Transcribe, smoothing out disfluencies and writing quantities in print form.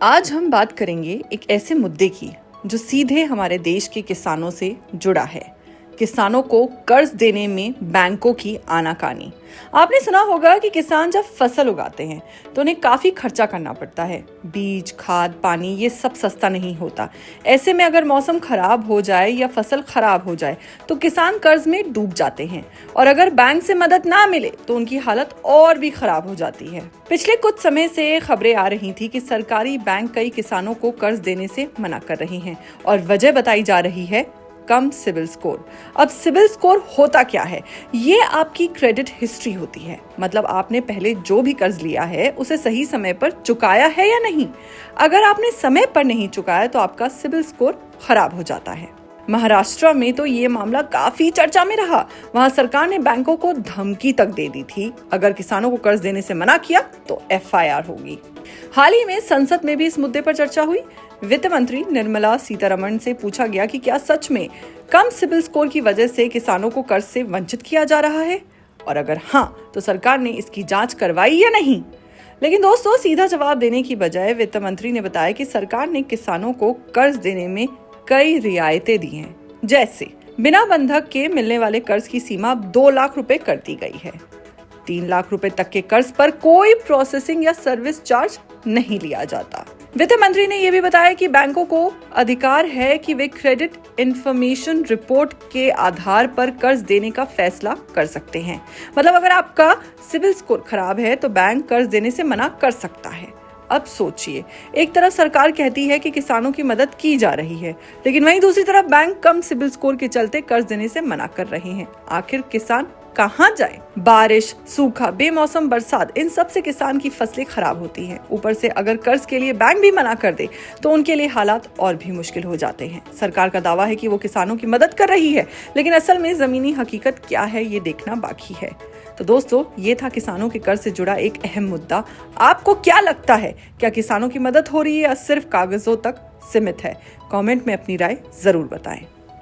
आज हम बात करेंगे एक ऐसे मुद्दे की जो सीधे हमारे देश के किसानों से जुड़ा है। किसानों को कर्ज देने में बैंकों की आनाकानी। आपने सुना होगा कि किसान जब फसल उगाते हैं तो उन्हें काफी खर्चा करना पड़ता है। बीज, खाद, पानी ये सब सस्ता नहीं होता। ऐसे में अगर मौसम खराब हो जाए या फसल खराब हो जाए तो किसान कर्ज में डूब जाते हैं और अगर बैंक से मदद ना मिले तो उनकी हालत और भी खराब हो जाती है। पिछले कुछ समय से खबरें आ रही थी कि सरकारी बैंक कई किसानों को कर्ज देने से मना कर रहे हैं और वजह बताई जा रही है कम सिबिल स्कोर। अब सिबिल स्कोर होता क्या है? ये आपकी क्रेडिट हिस्ट्री होती है। मतलब आपने पहले जो भी कर्ज लिया है उसे सही समय पर चुकाया है या नहीं। अगर आपने समय पर नहीं चुकाया तो आपका सिबिल स्कोर खराब हो जाता है। महाराष्ट्र में तो ये मामला काफी चर्चा में रहा। वहां सरकार ने बैंकों को धमकी तक दे दी थी, अगर किसानों को कर्ज देने से मना किया तो FIR होगी। हाल ही में संसद में भी इस मुद्दे पर चर्चा हुई। वित्त मंत्री निर्मला सीतारमण से पूछा गया कि क्या सच में कम सिबिल स्कोर की वजह से किसानों को कर्ज से वंचित किया जा रहा है और अगर हाँ तो सरकार ने इसकी जांच करवाई या नहीं। लेकिन दोस्तों, सीधा जवाब देने की बजाय वित्त मंत्री ने बताया कि सरकार ने किसानों को कर्ज देने में कई रियायतें दी हैं। जैसे बिना बंधक के मिलने वाले कर्ज की सीमा 2 लाख रुपए कर दी गई है। 3 लाख रुपए तक के कर्ज पर कोई प्रोसेसिंग या सर्विस चार्ज नहीं लिया जाता। वित्त मंत्री ने यह भी बताया कि बैंकों को अधिकार है कि वे क्रेडिट इंफॉर्मेशन रिपोर्ट के आधार पर कर्ज देने का फैसला कर सकते हैं। मतलब अगर आपका सिबिल स्कोर खराब है तो बैंक कर्ज देने से मना कर सकता है। अब सोचिए, एक तरफ सरकार कहती है कि किसानों की मदद की जा रही है, लेकिन वहीं दूसरी तरफ बैंक कम सिबिल स्कोर के चलते कर्ज देने से मना कर रहे हैं। आखिर किसान कहां जाए? बारिश, सूखा, बेमौसम बरसात, इन सब से किसान की फसलें खराब होती हैं। ऊपर से अगर कर्ज के लिए बैंक भी मना कर दे तो उनके लिए हालात और भी मुश्किल हो जाते हैं। सरकार का दावा है कि वो किसानों की मदद कर रही है, लेकिन असल में जमीनी हकीकत क्या है ये देखना बाकी है। तो दोस्तों, ये था किसानों के कर्ज से जुड़ा एक अहम मुद्दा। आपको क्या लगता है, क्या किसानों की मदद हो रही है या सिर्फ कागजों तक सीमित है? कमेंट में अपनी राय जरूर बताएं।